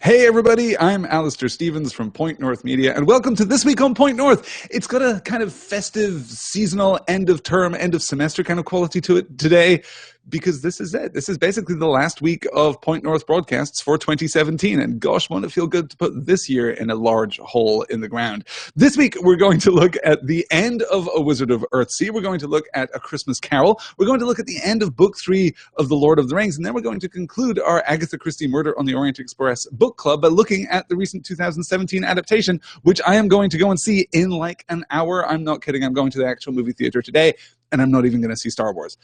Hey everybody, I'm Alistair Stevens from Point North Media, and welcome to This Week on Point North. It's got a kind of festive, seasonal, end of term, end of semester kind of quality to it today, because this is it. This is basically the last week of Point North broadcasts for 2017, and gosh, won't it feel good to put this year in a large hole in the ground. This week, we're going to look at the end of A Wizard of Earthsea. We're going to look at A Christmas Carol. We're going to look at the end of Book 3 of The Lord of the Rings, and then we're going to conclude our Agatha Christie Murder on the Orient Express book club by looking at the recent 2017 adaptation, which I am going to go and see in like an hour. I'm not kidding. I'm going to the actual movie theater today, and I'm not even going to see Star Wars.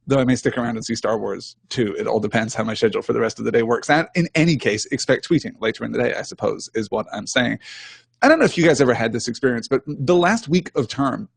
Though I may stick around and see Star Wars too. It all depends how my schedule for the rest of the day works out. In any case, expect tweeting later in the day, I suppose, is what I'm saying. I don't know if you guys ever had this experience, but the last week of term,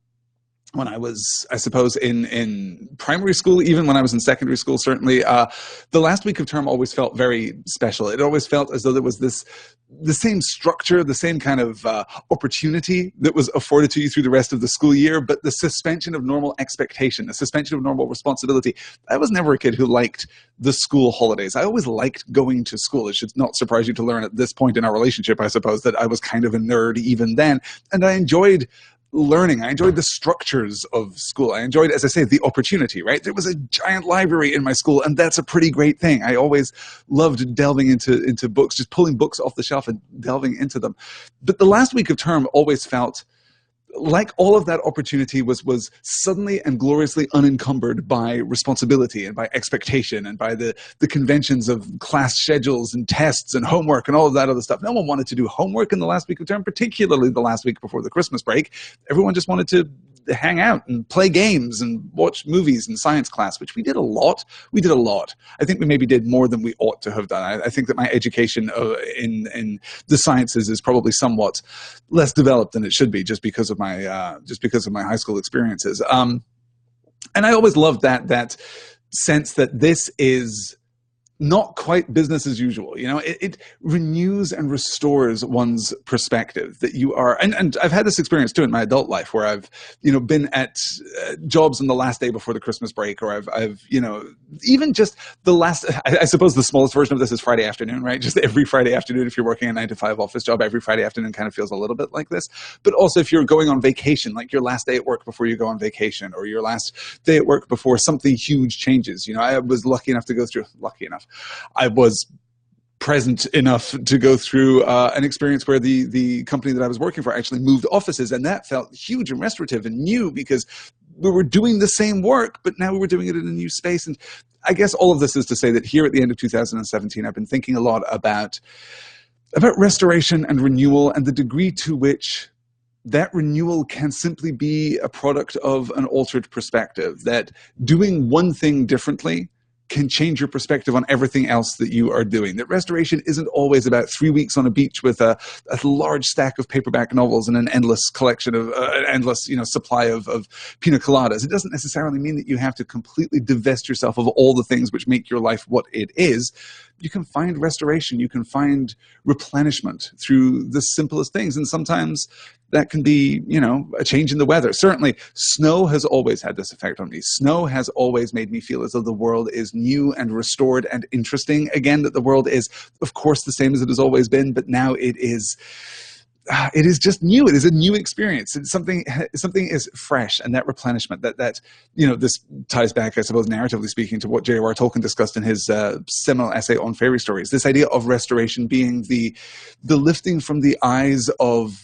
when I was, I suppose, in primary school, even when I was in secondary school, certainly, the last week of term always felt very special. It always felt as though there was the same structure, the same kind of opportunity that was afforded to you through the rest of the school year, but the suspension of normal expectation, the suspension of normal responsibility. I was never a kid who liked the school holidays. I always liked going to school. It should not surprise you to learn at this point in our relationship, I suppose, that I was kind of a nerd even then, and I enjoyed learning. I enjoyed the structures of school. I enjoyed, as I say, the opportunity, right? There was a giant library in my school, and that's a pretty great thing. I always loved delving into books, just pulling books off the shelf and delving into them. But the last week of term always felt like all of that opportunity was suddenly and gloriously unencumbered by responsibility and by expectation and by the conventions of class schedules and tests and homework and all of that other stuff. No one wanted to do homework in the last week of term, particularly the last week before the Christmas break. Everyone just wanted to hang out and play games and watch movies in science class, which we did a lot. I think we maybe did more than we ought to have done. I think that my education in the sciences is probably somewhat less developed than it should be, just because of my high school experiences. And I always loved that sense that this is not quite business as usual. You know, it renews and restores one's perspective that you are, and I've had this experience too in my adult life where I've, been at jobs on the last day before the Christmas break, or I've, even just the last, I suppose the smallest version of this is Friday afternoon, right? Just every Friday afternoon, if you're working a 9-to-5 office job, every Friday afternoon kind of feels a little bit like this. But also if you're going on vacation, like your last day at work before you go on vacation, or your last day at work before something huge changes. I was lucky enough, I was present enough to go through an experience where the company that I was working for actually moved offices, and that felt huge and restorative and new because we were doing the same work, but now we were doing it in a new space. And I guess all of this is to say that here at the end of 2017, I've been thinking a lot about restoration and renewal, and the degree to which that renewal can simply be a product of an altered perspective, that doing one thing differently can change your perspective on everything else that you are doing. That restoration isn't always about 3 weeks on a beach with a large stack of paperback novels and an endless collection of an endless supply of pina coladas. It doesn't necessarily mean that you have to completely divest yourself of all the things which make your life what it is. You can find restoration, you can find replenishment through the simplest things, and sometimes that can be, a change in the weather. Certainly, snow has always had this effect on me. Snow has always made me feel as though the world is new and restored and interesting again, that the world is, of course, the same as it has always been, but now it is just new. It is a new experience. Something is fresh, and that replenishment, that this ties back, I suppose, narratively speaking, to what J.R.R. Tolkien discussed in his seminal essay on fairy stories. This idea of restoration being the lifting from the eyes of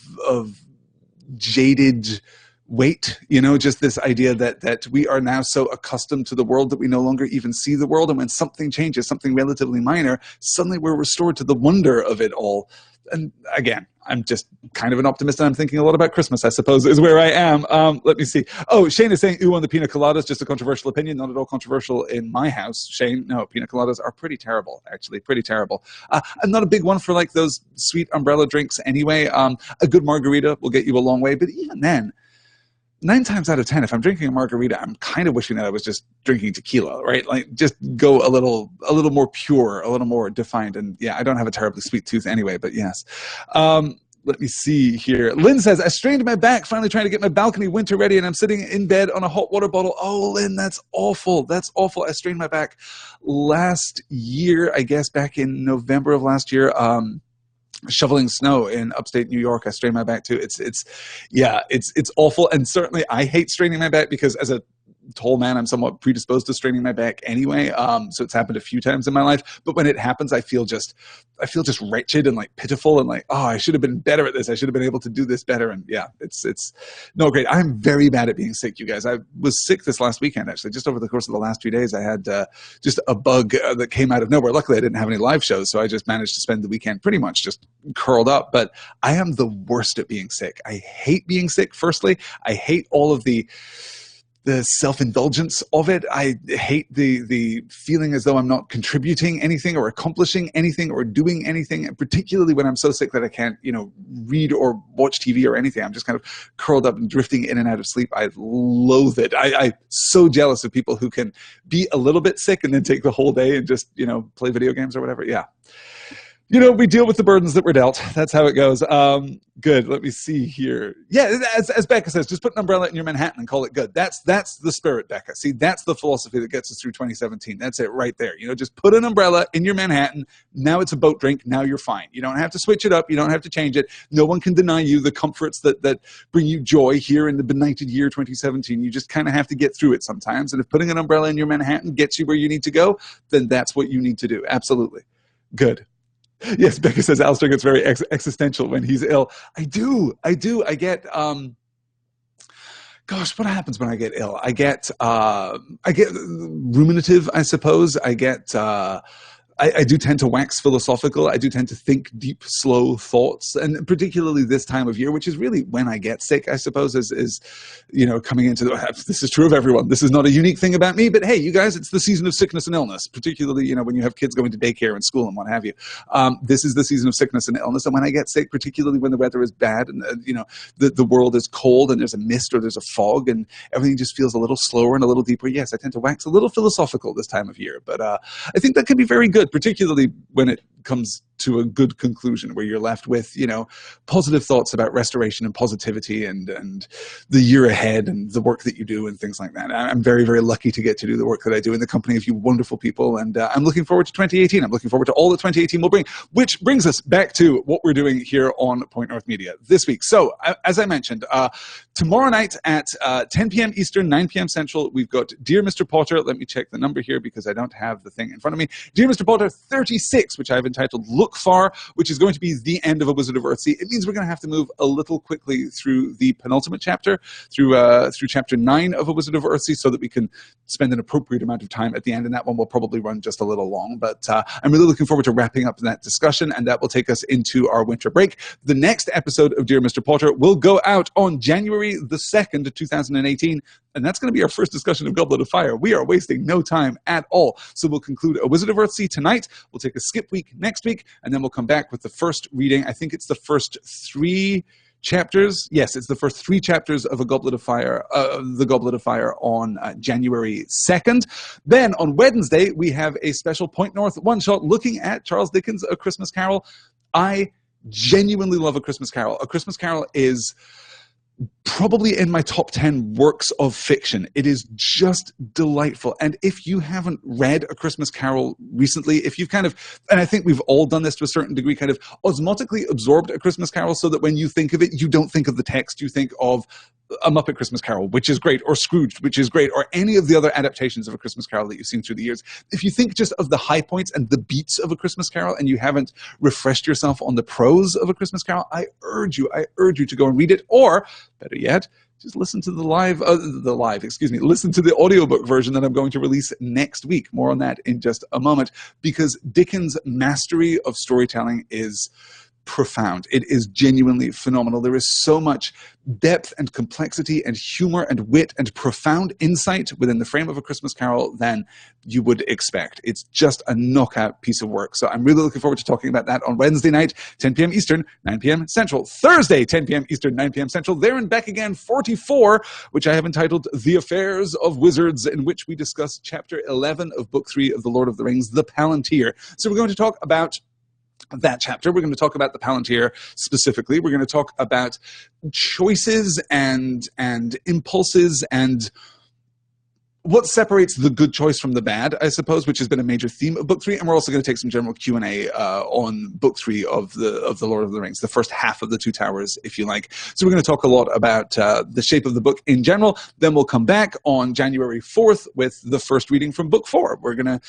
jaded weight, just this idea that we are now so accustomed to the world that we no longer even see the world. And when something changes, something relatively minor, suddenly we're restored to the wonder of it all. And again, I'm just kind of an optimist, and I'm thinking a lot about Christmas, I suppose, is where I am. Let me see. Oh, Shane is saying, ooh, on the pina coladas, just a controversial opinion. Not at all controversial in my house. Shane, no, pina coladas are pretty terrible, actually, pretty terrible. I'm not a big one for like those sweet umbrella drinks anyway. A good margarita will get you a long way, but even then, 9 times out of 10, if I'm drinking a margarita, I'm kind of wishing that I was just drinking tequila, right? Like, just go a little more pure, a little more defined. And yeah, I don't have a terribly sweet tooth anyway, but yes. Let me see here. Lynn says, I strained my back finally trying to get my balcony winter ready, and I'm sitting in bed on a hot water bottle. Oh, Lynn, that's awful. That's awful. I strained my back last year, I guess back in November of last year. shoveling snow in upstate New York. I strained my back too. It's awful. And certainly I hate straining my back because as a tall man, I'm somewhat predisposed to straining my back anyway. So it's happened a few times in my life, but when it happens, I feel just wretched and like pitiful and like, oh, I should have been better at this. I should have been able to do this better. And yeah, it's no great. I'm very bad at being sick, you guys. I was sick this last weekend, actually, just over the course of the last 2 days. I had just a bug that came out of nowhere. Luckily, I didn't have any live shows, so I just managed to spend the weekend pretty much just curled up. But I am the worst at being sick. I hate being sick, firstly. I hate all of the self-indulgence of it. I hate the feeling as though I'm not contributing anything or accomplishing anything or doing anything, and particularly when I'm so sick that I can't, read or watch TV or anything. I'm just kind of curled up and drifting in and out of sleep. I loathe it. I'm so jealous of people who can be a little bit sick and then take the whole day and just, play video games or whatever. Yeah. We deal with the burdens that we're dealt. That's how it goes. Good. Let me see here. Yeah, as Becca says, just put an umbrella in your Manhattan and call it good. That's the spirit, Becca. See, that's the philosophy that gets us through 2017. That's it right there. Just put an umbrella in your Manhattan. Now it's a boat drink. Now you're fine. You don't have to switch it up. You don't have to change it. No one can deny you the comforts that bring you joy here in the benighted year 2017. You just kind of have to get through it sometimes. And if putting an umbrella in your Manhattan gets you where you need to go, then that's what you need to do. Absolutely. Good. Yes, Becca says Alistair gets very existential when he's ill. I do. I get, gosh, what happens when I get ill? I get ruminative, I suppose. I do tend to wax philosophical. I do tend to think deep, slow thoughts, and particularly this time of year, which is really when I get sick, I suppose, is coming into this is true of everyone. This is not a unique thing about me, but hey, you guys, it's the season of sickness and illness, particularly, when you have kids going to daycare and school and what have you. This is the season of sickness and illness. And when I get sick, particularly when the weather is bad and, the world is cold and there's a mist or there's a fog and everything just feels a little slower and a little deeper. Yes, I tend to wax a little philosophical this time of year, but I think that can be very good, particularly when it comes to a good conclusion where you're left with, positive thoughts about restoration and positivity and the year ahead and the work that you do and things like that. I'm very, very lucky to get to do the work that I do in the company of you wonderful people. And I'm looking forward to 2018. I'm looking forward to all that 2018 will bring, which brings us back to what we're doing here on Point North Media this week. So as I mentioned, tomorrow night at 10 p.m. Eastern, 9 p.m. Central, we've got Dear Mr. Potter. Let me check the number here because I don't have the thing in front of me. Dear Mr. Potter 36, which I've entitled Look Far, which is going to be the end of A Wizard of Earthsea. It means we're going to have to move a little quickly through the penultimate chapter, through chapter 9 of A Wizard of Earthsea, so that we can spend an appropriate amount of time at the end, and that one will probably run just a little long. But I'm really looking forward to wrapping up that discussion, and that will take us into our winter break. The next episode of Dear Mr. Potter will go out on January the 2nd, 2018, and that's going to be our first discussion of Goblet of Fire. We are wasting no time at all. So we'll conclude A Wizard of Earthsea tonight. We'll take a skip week next week, and then we'll come back with the first reading. I think it's the first 3 chapters. Yes, it's the first 3 chapters of A Goblet of Fire, the Goblet of Fire on January 2nd. Then on Wednesday, we have a special Point North one-shot looking at Charles Dickens' A Christmas Carol. I genuinely love A Christmas Carol. A Christmas Carol is probably in my top 10 works of fiction. It is just delightful. And if you haven't read A Christmas Carol recently, if you've kind of, and I think we've all done this to a certain degree, kind of osmotically absorbed A Christmas Carol so that when you think of it, you don't think of the text, you think of A Muppet Christmas Carol, which is great, or Scrooge, which is great, or any of the other adaptations of A Christmas Carol that you've seen through the years. If you think just of the high points and the beats of A Christmas Carol and you haven't refreshed yourself on the prose of A Christmas Carol, I urge you to go and read it, or better yet, just listen to listen to the audiobook version that I'm going to release next week. More on that in just a moment, because Dickens' mastery of storytelling is profound. It is genuinely phenomenal. There is so much depth and complexity and humor and wit and profound insight within the frame of A Christmas Carol than you would expect. It's just a knockout piece of work. So I'm really looking forward to talking about that on Wednesday night, 10 p.m. Eastern, 9 p.m. Central. Thursday, 10 p.m. Eastern, 9 p.m. Central. There and Back Again 44, which I have entitled The Affairs of Wizards, in which we discuss chapter 11 of book 3 of The Lord of the Rings, The Palantir. So we're going to talk about that chapter. We're going to talk about the Palantir specifically. We're going to talk about choices and impulses and what separates the good choice from the bad, I suppose, which has been a major theme of Book 3. And we're also going to take some general Q&A on Book 3 of the Lord of the Rings, the first half of the Two Towers, if you like. So we're going to talk a lot about the shape of the book in general. Then we'll come back on January 4th with the first reading from Book 4. We're going to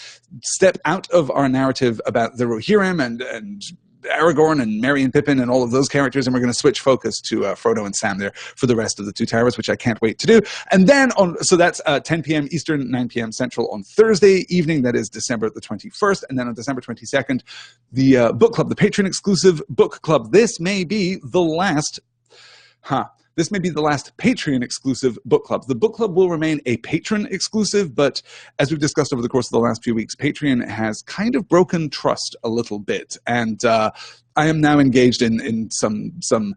step out of our narrative about the Rohirrim and Aragorn and Merry and Pippin and all of those characters, and we're going to switch focus to Frodo and Sam there for the rest of the Two Towers, which I can't wait to do. And then so that's 10 p.m. Eastern, 9 p.m. Central on Thursday evening. That is December the 21st. And then on December 22nd, the book club, the Patron exclusive book club. This may be the last Patreon exclusive book club. The book club will remain a patron exclusive, but as we've discussed over the course of the last few weeks, Patreon has kind of broken trust a little bit. And I am now engaged in some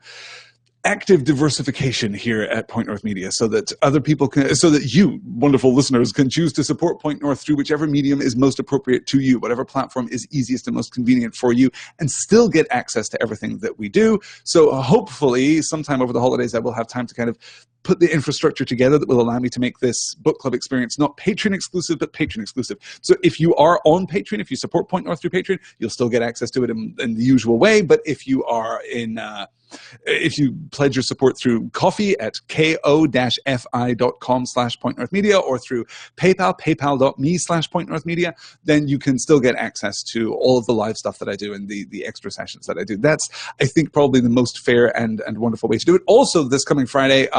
active diversification here at Point North Media so that other people can, so that you, wonderful listeners, can choose to support Point North through whichever medium is most appropriate to you, whatever platform is easiest and most convenient for you, and still get access to everything that we do. So hopefully sometime over the holidays I will have time to kind of put the infrastructure together that will allow me to make this book club experience not patron exclusive, but patron exclusive. So if you are on Patreon, if you support Point North through Patreon, you'll still get access to it in the usual way. But if you are if you pledge your support through Coffee at ko-fi.com/pointnorthmedia or through PayPal, paypal.me/pointnorthmedia, then you can still get access to all of the live stuff that I do and the extra sessions that I do. That's, I think, probably the most fair and wonderful way to do it. Also, this coming Friday,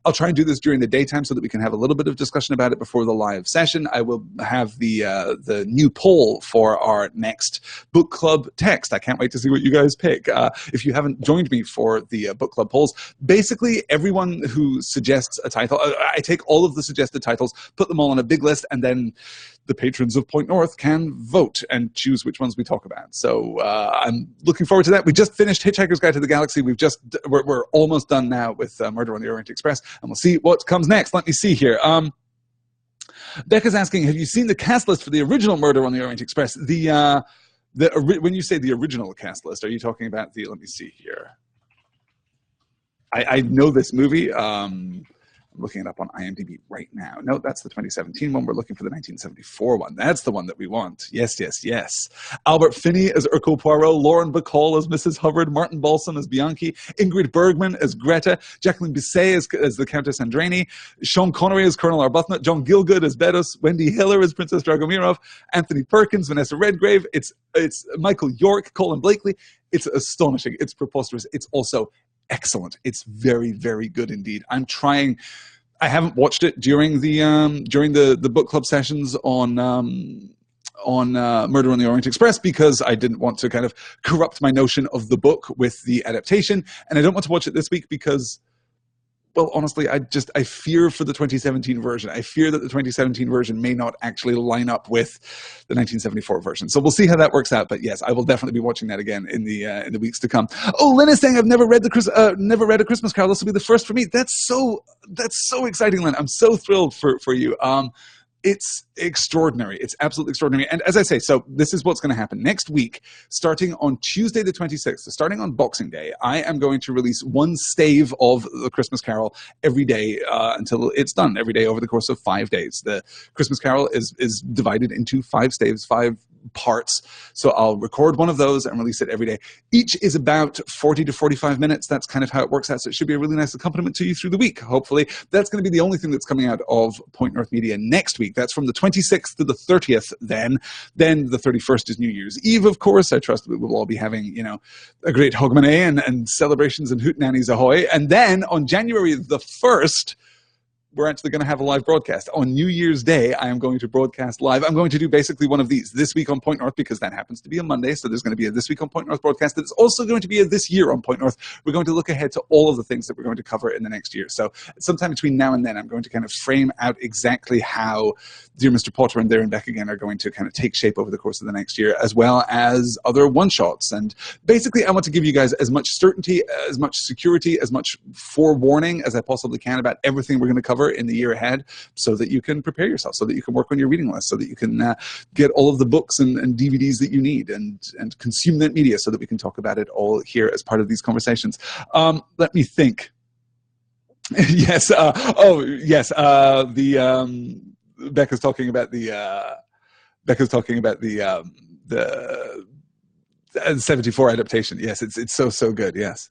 I'll try and do this during the daytime so that we can have a little bit of discussion about it before the live session. I will have the new poll for our next book club text. I can't wait to see what you guys pick. If you haven't joined me for the book club polls, basically everyone who suggests a title, I take all of the suggested titles, put them all on a big list, and then the patrons of Point North can vote and choose which ones we talk about. So I'm looking forward to that. We just finished Hitchhiker's Guide to the Galaxy. We're almost done now with Murder on the Orient Express, and we'll see what comes next. Let me see here. Becca's asking, have you seen the cast list for the original Murder on the Orient Express? When you say the original cast list, are you talking about let me see here. I know this movie. I'm looking it up on IMDb right now. No, that's the 2017 one. We're looking for the 1974 one. That's the one that we want. Yes, yes, yes. Albert Finney as Hercule Poirot, Lauren Bacall as Mrs. Hubbard, Martin Balsam as Bianchi, Ingrid Bergman as Greta, Jacqueline Bisset as the Countess Andreni, Sean Connery as Colonel Arbuthnot, John Gielgud as Beddoes, Wendy Hiller as Princess Dragomirov, Anthony Perkins, Vanessa Redgrave. It's Michael York, Colin Blakely. It's astonishing. It's preposterous. It's also excellent. It's very, very good indeed. I haven't watched it during the book club sessions on Murder on the Orient Express because I didn't want to kind of corrupt my notion of the book with the adaptation, and I don't want to watch it this week because, well, honestly, I fear for the 2017 version. I fear that the 2017 version may not actually line up with the 1974 version. So we'll see how that works out. But yes, I will definitely be watching that again in the weeks to come. Oh, Lynn is saying I've never read a Christmas Carol. This will be the first for me. That's so exciting, Lynn. I'm so thrilled for you. It's extraordinary. It's absolutely extraordinary. And as I say, so this is what's going to happen. Next week, starting on Tuesday the 26th, so starting on Boxing Day, I am going to release one stave of The Christmas Carol every day until it's done, every day over the course of 5 days. The Christmas Carol is divided into 5 staves, 5 parts. So I'll record one of those and release it every day. Each is about 40 to 45 minutes. That's kind of how it works out. So it should be a really nice accompaniment to you through the week, hopefully. That's going to be the only thing that's coming out of Point North Media next week. That's from the 26th to the 30th then. Then the 31st is New Year's Eve, of course. I trust we will all be having, a great hogmanay and celebrations and hootenannies ahoy. And then on January the 1st, we're actually going to have a live broadcast. On New Year's Day, I am going to broadcast live. I'm going to do basically one of these. This Week on Point North, because that happens to be a Monday, so there's going to be a This Week on Point North broadcast. It's also going to be a This Year on Point North. We're going to look ahead to all of the things that we're going to cover in the next year. So sometime between now and then, I'm going to kind of frame out exactly how Dear Mr. Potter and There and Back Again are going to kind of take shape over the course of the next year, as well as other one-shots. And basically, I want to give you guys as much certainty, as much security, as much forewarning as I possibly can about everything we're going to cover in the year ahead, so that you can prepare yourself, so that you can work on your reading list, so that you can get all of the books and DVDs that you need and consume that media, so that we can talk about it all here as part of these conversations. Let me think. Yes. Becca's talking about the 74 adaptation. Yes, it's so good. Yes.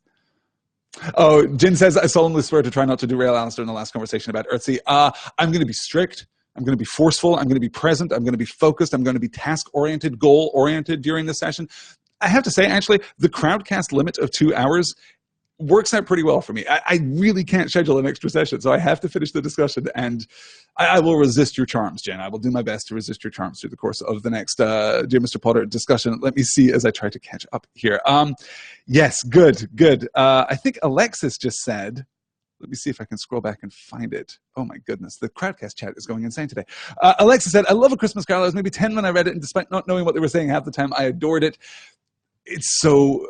Oh, Jin says, I solemnly swear to try not to derail Alistair in the last conversation about Earthsea. I'm going to be strict. I'm going to be forceful. I'm going to be present. I'm going to be focused. I'm going to be task-oriented, goal-oriented during the session. I have to say, actually, the crowdcast limit of 2 hours works out pretty well for me. I really can't schedule an extra session, so I have to finish the discussion, and I will resist your charms, Jen. I will do my best to resist your charms through the course of the next Dear Mr. Potter discussion. Let me see as I try to catch up here. Yes, good. I think Alexis just said, let me see if I can scroll back and find it. Oh my goodness, the Crowdcast chat is going insane today. Alexis said, I love A Christmas Carol. I was maybe 10 when I read it, and despite not knowing what they were saying half the time, I adored it. It's so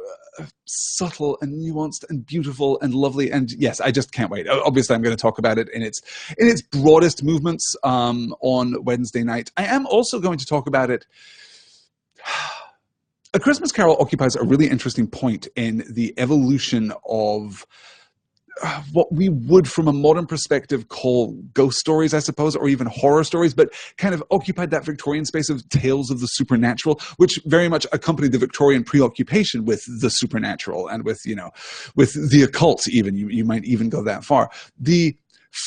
subtle and nuanced and beautiful and lovely, and yes, I just can't wait. Obviously, I'm going to talk about it in its broadest movements on Wednesday night. I am also going to talk about it. A Christmas Carol occupies a really interesting point in the evolution of what we would, from a modern perspective, call ghost stories, I suppose, or even horror stories, but kind of occupied that Victorian space of tales of the supernatural, which very much accompanied the Victorian preoccupation with the supernatural and with the occult even. You might even go that far. The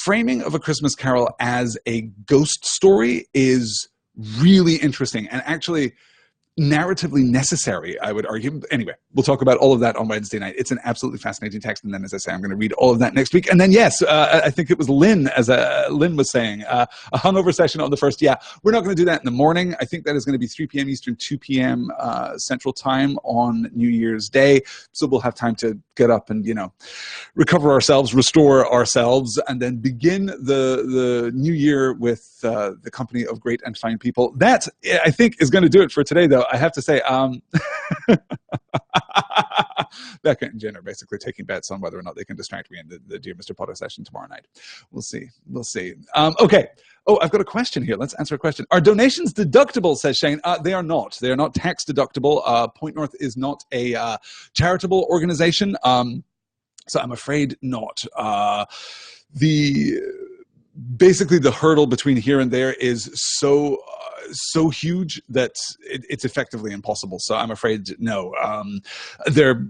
framing of A Christmas Carol as a ghost story is really interesting and actually narratively necessary, I would argue. Anyway, we'll talk about all of that on Wednesday night. It's an absolutely fascinating text. And then, as I say, I'm going to read all of that next week. And then, yes, I think it was Lynn, as Lynn was saying, a hungover session on the 1st. Yeah, we're not going to do that in the morning. I think that is going to be 3 p.m. Eastern, 2 p.m. Central Time on New Year's Day. So we'll have time to get up and, recover ourselves, restore ourselves, and then begin the new year with the company of great and fine people. That, I think, is going to do it for today, though. I have to say, Becca and Jen are basically taking bets on whether or not they can distract me in the Dear Mr. Potter session tomorrow night. We'll see. Okay. Oh, I've got a question here. Let's answer a question. Are donations deductible, says Shane? They are not. They are not tax deductible. Point North is not a charitable organization. So I'm afraid not. Basically the hurdle between here and there is so huge that it's effectively impossible. So I'm afraid no. They're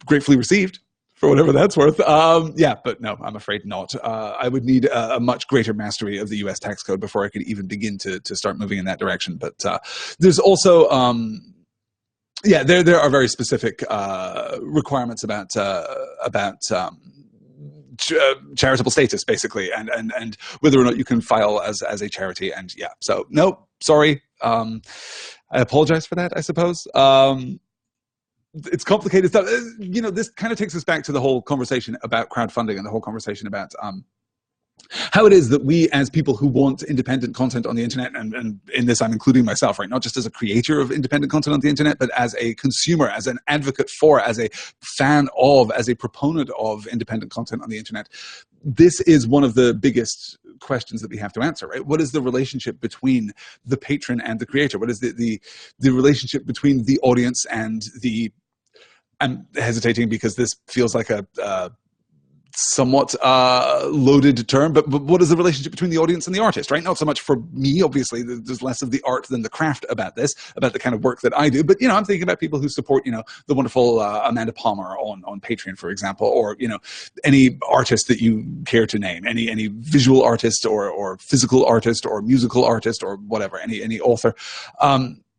gratefully received for whatever that's worth. But no, I'm afraid not. I would need a much greater mastery of the U.S. tax code before I could even begin to start moving in that direction. But there's also there are very specific requirements about charitable status, basically, and whether or not you can file as a charity. And so no, sorry. I apologize for that, I suppose. It's complicated stuff. This kind of takes us back to the whole conversation about crowdfunding and the whole conversation about how it is that we, as people who want independent content on the internet, and in this I'm including myself, right, not just as a creator of independent content on the internet, but as a consumer, as an advocate for, as a fan of, as a proponent of independent content on the internet, this is one of the biggest questions that we have to answer, right? What is the relationship between the patron and the creator? What is the relationship between the audience and the... I'm hesitating because this feels like a somewhat loaded term, but what is the relationship between the audience and the artist, right? Not so much for me, obviously, there's less of the art than the craft about this, about the kind of work that I do, but, I'm thinking about people who support, the wonderful Amanda Palmer on Patreon, for example, or, any artist that you care to name, any visual artist or physical artist or musical artist or whatever, any author.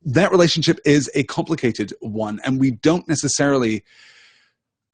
That relationship is a complicated one, and we don't necessarily,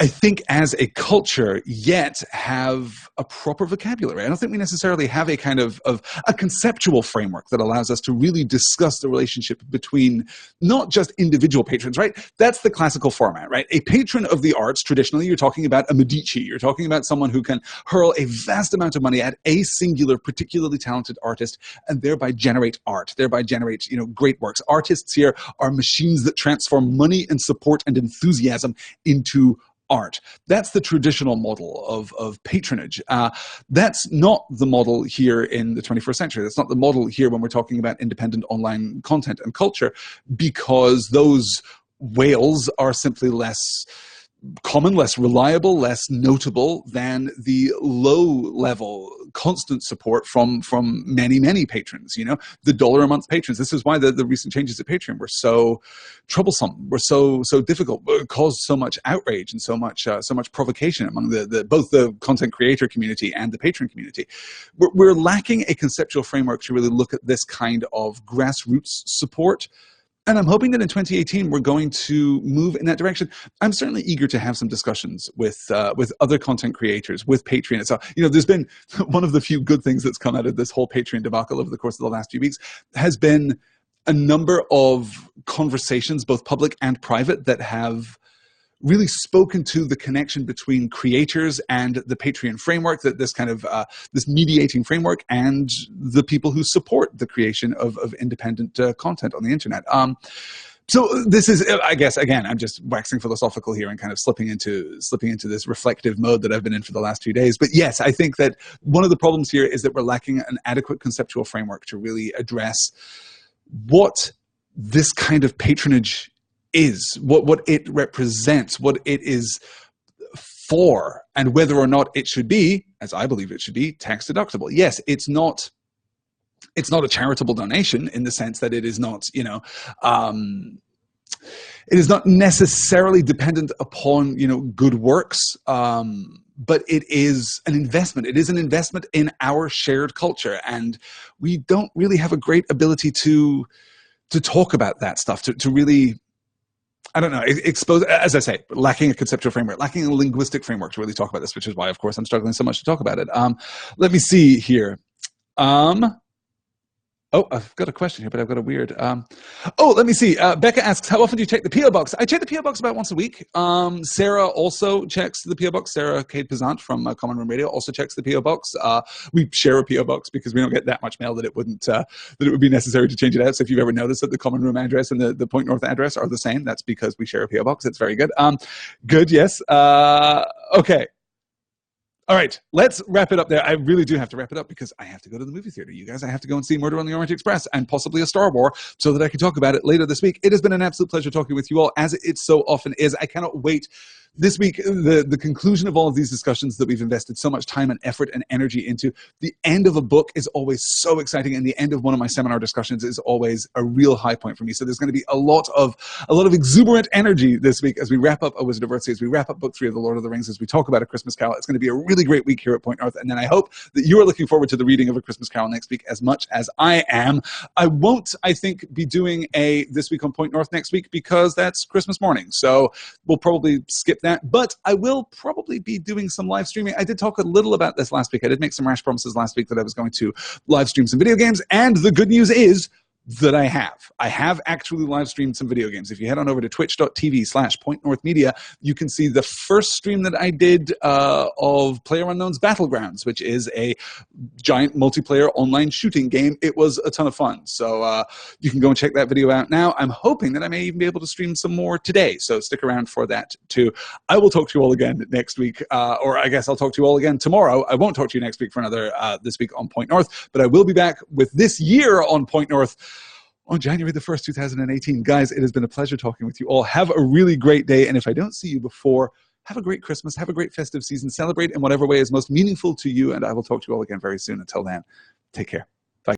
I think, as a culture, yet have a proper vocabulary. I don't think we necessarily have a kind of a conceptual framework that allows us to really discuss the relationship between not just individual patrons, right? That's the classical format, right? A patron of the arts, traditionally, you're talking about a Medici. You're talking about someone who can hurl a vast amount of money at a singular, particularly talented artist and thereby generate art, thereby generate, great works. Artists here are machines that transform money and support and enthusiasm into art. That's the traditional model of patronage. That's not the model here in the 21st century. That's not the model here when we're talking about independent online content and culture, because those whales are simply less common, less reliable, less notable than the low-level constant support from many patrons. You know, the $1 a month patrons. This is why the recent changes to Patreon were so troublesome, were so difficult, caused so much outrage and so much provocation among both the content creator community and the patron community. We're lacking a conceptual framework to really look at this kind of grassroots support. And I'm hoping that in 2018, we're going to move in that direction. I'm certainly eager to have some discussions with other content creators, with Patreon. So, you know, there's been one of the few good things that's come out of this whole Patreon debacle over the course of the last few weeks has been a number of conversations, both public and private, that have really spoken to the connection between creators and the Patreon framework, that this kind of this mediating framework, and the people who support the creation of independent content on the internet. So this is, I guess, again, I'm just waxing philosophical here and kind of slipping into this reflective mode that I've been in for the last few days. But yes, I think that one of the problems here is that we're lacking an adequate conceptual framework to really address what this kind of patronage is, what it represents, what it is for, and whether or not it should be, as I believe it should be, tax deductible. Yes, it's not a charitable donation in the sense that it is not, you know, it is not necessarily dependent upon, you know, good works, but it is an investment. It is an investment in our shared culture, and we don't really have a great ability to talk about that stuff, to really, I don't know, expose, as I say, lacking a conceptual framework, lacking a linguistic framework to really talk about this, which is why, of course, I'm struggling so much to talk about it. Let me see here. Oh, I've got a question here, but I've got a weird... let me see. Becca asks, how often do you check the P.O. Box? I check the P.O. Box about once a week. Sarah also checks the P.O. Box. Sarah Cade Pezant from Common Room Radio also checks the P.O. Box. We share a P.O. Box because we don't get that much mail that it would be necessary to change it out. So if you've ever noticed that the Common Room address and the Point North address are the same, that's because we share a P.O. Box. It's very good. Good, yes. Okay. All right, let's wrap it up there. I really do have to wrap it up because I have to go to the movie theater, you guys. I have to go and see Murder on the Orient Express and possibly a Star Wars so that I can talk about it later this week. It has been an absolute pleasure talking with you all, as it so often is. I cannot wait. This week, the conclusion of all of these discussions that we've invested so much time and effort and energy into, the end of a book is always so exciting, and the end of one of my seminar discussions is always a real high point for me. So there's going to be a lot of exuberant energy this week as we wrap up A Wizard of Earthsea, as we wrap up Book 3 of The Lord of the Rings, as we talk about A Christmas Carol. It's going to be a really great week here at Point North, and then I hope that you are looking forward to the reading of A Christmas Carol next week as much as I am. I won't, I think, be doing a This Week on Point North next week because that's Christmas morning, so we'll probably skip that, but I will probably be doing some live streaming. I did talk a little about this last week. I did make some rash promises last week that I was going to live stream some video games, and the good news is that I have actually live streamed some video games. If you head on over to twitch.tv/PointNorthMedia, you can see the first stream that I did of PlayerUnknown's Battlegrounds, which is a giant multiplayer online shooting game. It was a ton of fun. So you can go and check that video out now. I'm hoping that I may even be able to stream some more today. So stick around for that too. I will talk to you all again next week, or I guess I'll talk to you all again tomorrow. I won't talk to you next week for another This Week on Point North, but I will be back with This Year on Point North on January the 1st, 2018. Guys, it has been a pleasure talking with you all. Have a really great day. And if I don't see you before, have a great Christmas. Have a great festive season. Celebrate in whatever way is most meaningful to you. And I will talk to you all again very soon. Until then, take care.